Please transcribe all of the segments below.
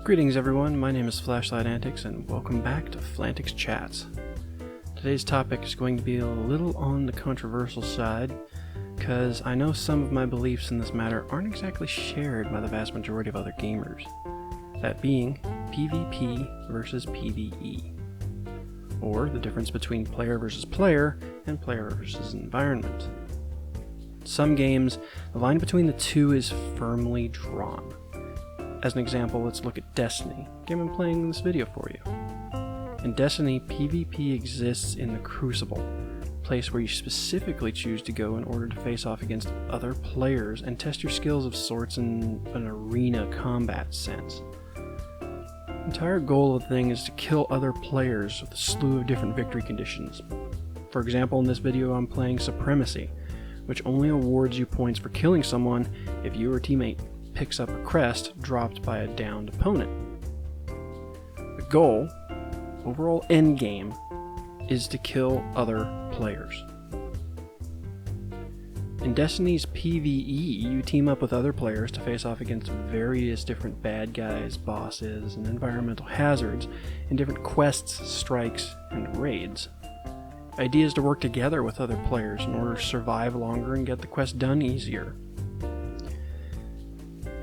Greetings everyone, my name is Antics and welcome back to Flantics Chats. Today's topic is going to be a little on the controversial side, because I know some of my beliefs in this matter aren't exactly shared by the vast majority of other gamers. That being PvP versus PvE, or the difference between player versus player and player versus environment. In some games, the line between the two is firmly drawn. As an example, let's look at Destiny, the game I'm playing in this video for you. In Destiny, PvP exists in the Crucible, a place where you specifically choose to go in order to face off against other players and test your skills of sorts in an arena combat sense. The entire goal of the thing is to kill other players with a slew of different victory conditions. For example, in this video I'm playing Supremacy, which only awards you points for killing someone if you or teammate picks up a crest dropped by a downed opponent. The goal, overall endgame, is to kill other players. In Destiny's PvE, you team up with other players to face off against various different bad guys, bosses, and environmental hazards in different quests, strikes, and raids. The idea is to work together with other players in order to survive longer and get the quest done easier.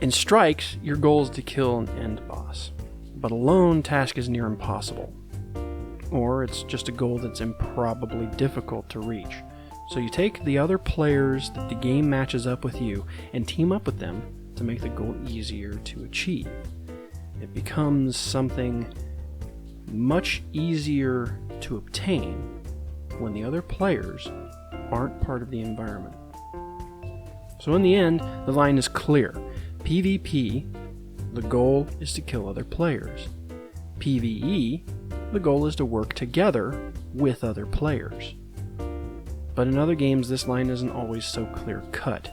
In strikes, your goal is to kill an end boss, but a lone task is near impossible. Or it's just a goal that's improbably difficult to reach. So you take the other players that the game matches up with you and team up with them to make the goal easier to achieve. It becomes something much easier to obtain when the other players aren't part of the environment. So in the end, the line is clear. PvP, the goal is to kill other players. PvE, the goal is to work together with other players. But in other games, this line isn't always so clear-cut.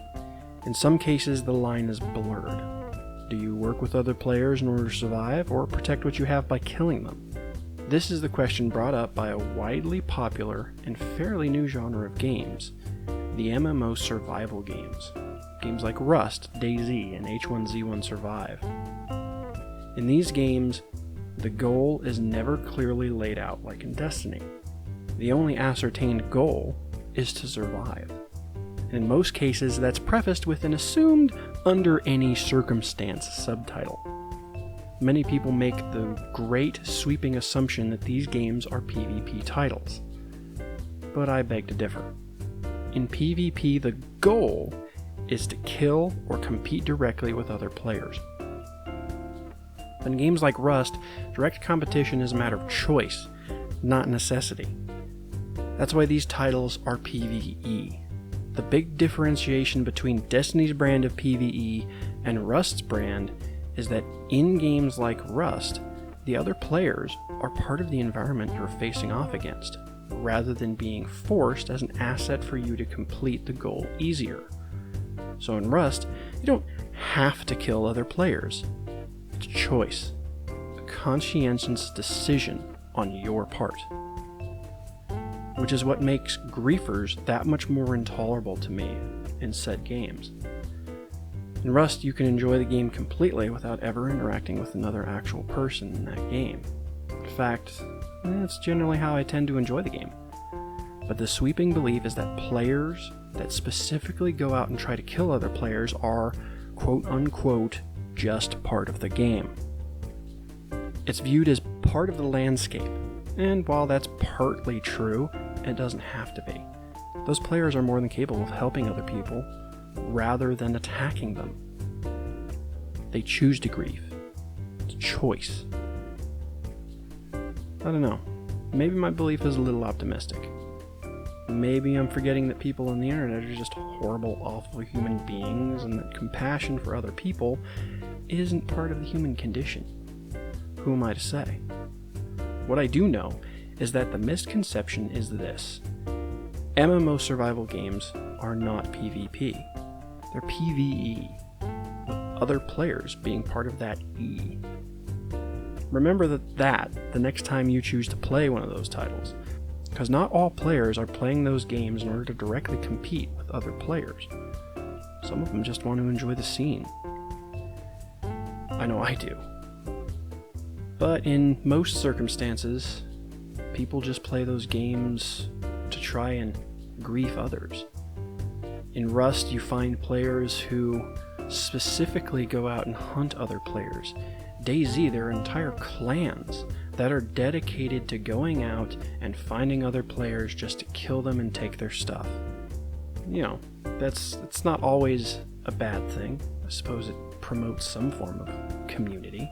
In some cases, the line is blurred. Do you work with other players in order to survive, or protect what you have by killing them? This is the question brought up by a widely popular and fairly new genre of games, the MMO survival games. Games like Rust, DayZ, and H1Z1 Survive. In these games, the goal is never clearly laid out like in Destiny. The only ascertained goal is to survive. In most cases, that's prefaced with an assumed under any circumstance subtitle. Many people make the great sweeping assumption that these games are PvP titles. But I beg to differ. In PvP, the goal is to kill or compete directly with other players. In games like Rust, direct competition is a matter of choice, not necessity. That's why these titles are PvE. The big differentiation between Destiny's brand of PvE and Rust's brand is that in games like Rust, the other players are part of the environment you're facing off against, rather than being forced as an asset for you to complete the goal easier. So in Rust, you don't have to kill other players. It's a choice, a conscientious decision on your part. Which is what makes griefers that much more intolerable to me in said games. In Rust, you can enjoy the game completely without ever interacting with another actual person in that game. In fact, that's generally how I tend to enjoy the game. But the sweeping belief is that players that specifically go out and try to kill other players are, quote-unquote, just part of the game. It's viewed as part of the landscape, and while that's partly true, it doesn't have to be. Those players are more than capable of helping other people, rather than attacking them. They choose to grieve. It's a choice. I don't know. Maybe my belief is a little optimistic. Maybe I'm forgetting that people on the internet are just horrible, awful human beings, and that compassion for other people isn't part of the human condition. Who am I to say? What I do know is that the misconception is this. MMO survival games are not PvP. They're PvE, with other players being part of that E. Remember that the next time you choose to play one of those titles, because not all players are playing those games in order to directly compete with other players. Some of them just want to enjoy the scene. I know I do. But in most circumstances, people just play those games to try and grief others. In Rust, you find players who specifically go out and hunt other players. DayZ, there are entire clans that are dedicated to going out and finding other players just to kill them and take their stuff. You know, it's not always a bad thing. I suppose it promotes some form of community.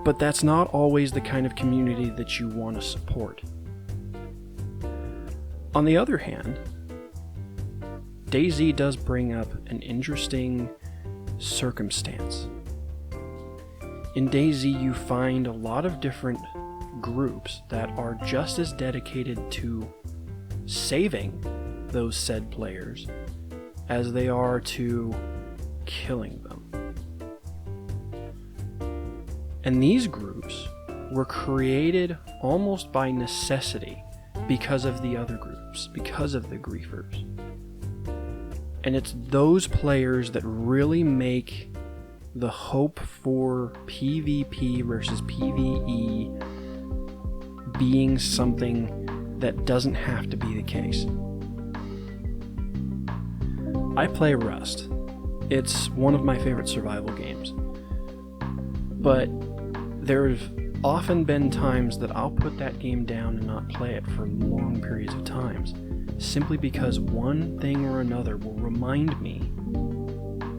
But that's not always the kind of community that you want to support. On the other hand, DayZ does bring up an interesting circumstance. In DayZ, you find a lot of different groups that are just as dedicated to saving those said players as they are to killing them. And these groups were created almost by necessity because of the other groups, because of the griefers. And it's those players that really make the hope for PvP versus PvE being something that doesn't have to be the case. I play Rust. It's one of my favorite survival games. But there's often been times that I'll put that game down and not play it for long periods of times, simply because one thing or another will remind me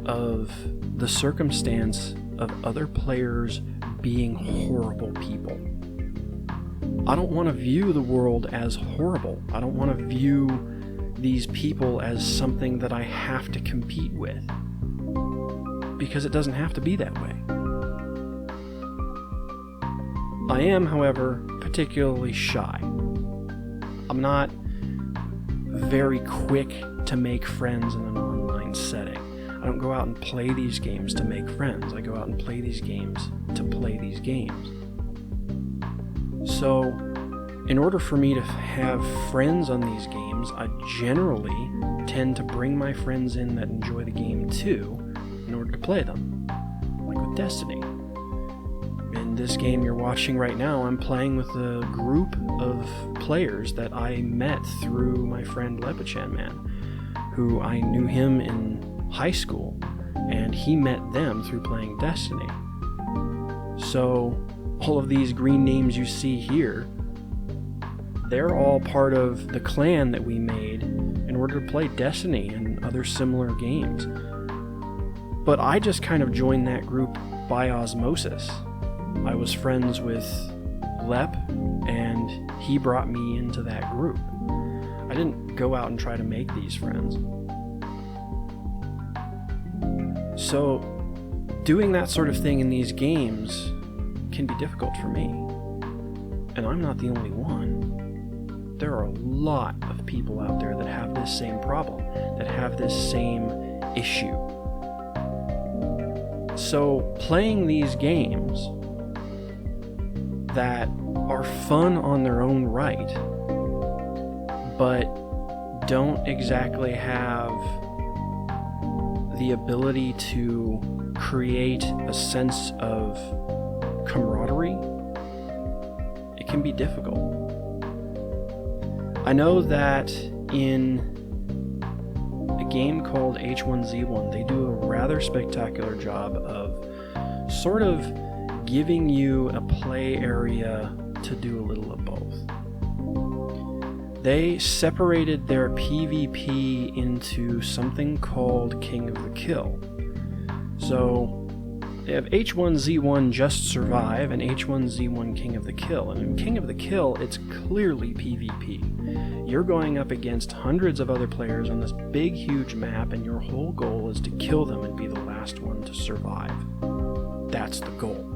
of the circumstance of other players being horrible people. I don't want to view the world as horrible. I don't want to view these people as something that I have to compete with, because it doesn't have to be that way. I am, however, particularly shy. I'm not very quick to make friends in an online setting. I don't go out and play these games to make friends. I go out and play these games to play these games. So, in order for me to have friends on these games, I generally tend to bring my friends in that enjoy the game too, in order to play them. Like with Destiny. In this game you're watching right now, I'm playing with a group of players that I met through my friend Lepachan Man, who I knew him in high school, and he met them through playing Destiny. So all of these green names you see here, they're all part of the clan that we made in order to play Destiny and other similar games. But I just kind of joined that group by osmosis. I was friends with Lep, and he brought me into that group. I didn't go out and try to make these friends. So, doing that sort of thing in these games can be difficult for me. And I'm not the only one. There are a lot of people out there that have this same problem, that have this same issue. So, playing these games that are fun on their own right, but don't exactly have the ability to create a sense of camaraderie, it can be difficult. I know that in a game called H1Z1, they do a rather spectacular job of sort of giving you a play area to do a little of both. They separated their PvP into something called King of the Kill. So they have H1Z1 Just Survive and H1Z1 King of the Kill. And in King of the Kill, it's clearly PvP. You're going up against hundreds of other players on this big, huge map, and your whole goal is to kill them and be the last one to survive. That's the goal.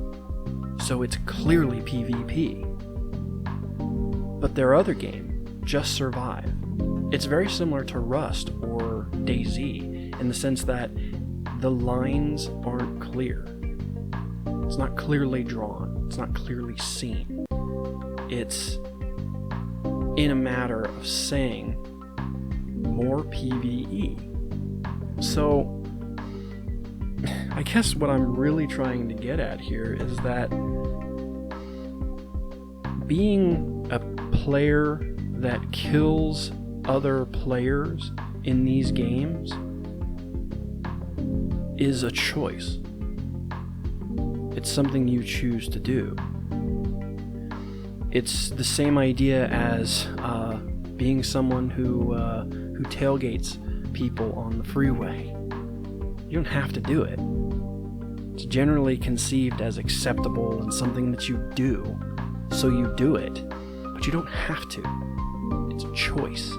So it's clearly PvP. But their other game, Just Survive, it's very similar to Rust or DayZ in the sense that the lines aren't clear. It's not clearly drawn. It's not clearly seen. It's in a matter of saying more PvE. So I guess what I'm really trying to get at here is that being a player that kills other players in these games is a choice. It's something you choose to do. It's the same idea as being someone who tailgates people on the freeway. You don't have to do it. It's generally conceived as acceptable and something that you do, so you do it. But you don't have to. It's a choice.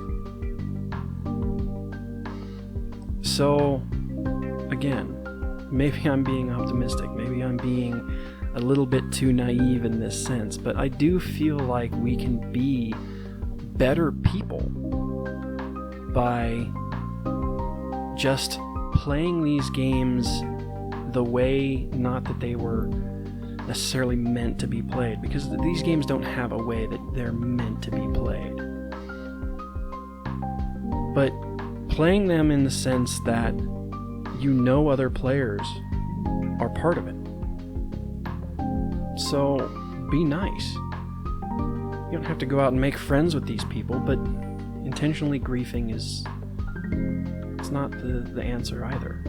So, again, maybe I'm being optimistic. Maybe I'm being a little bit too naive in this sense, but I do feel like we can be better people by just playing these games the way, not that they were necessarily meant to be played, because these games don't have a way that they're meant to be played. But playing them in the sense that you know other players are part of it. So be nice. You don't have to go out and make friends with these people, but intentionally griefing it's not the answer either.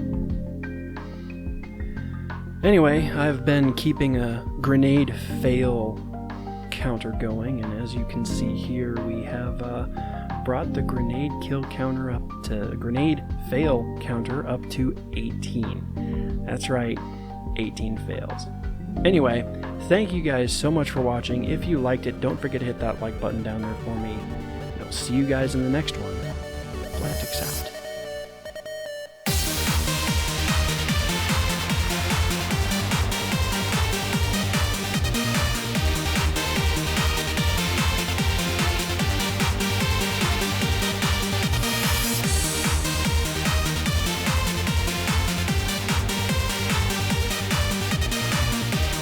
Anyway, I've been keeping a grenade fail counter going, and as you can see here, we have brought the grenade kill counter up to grenade fail counter up to 18. That's right, 18 fails. Anyway, thank you guys so much for watching. If you liked it, don't forget to hit that like button down there for me. And I'll see you guys in the next one. Flantics out.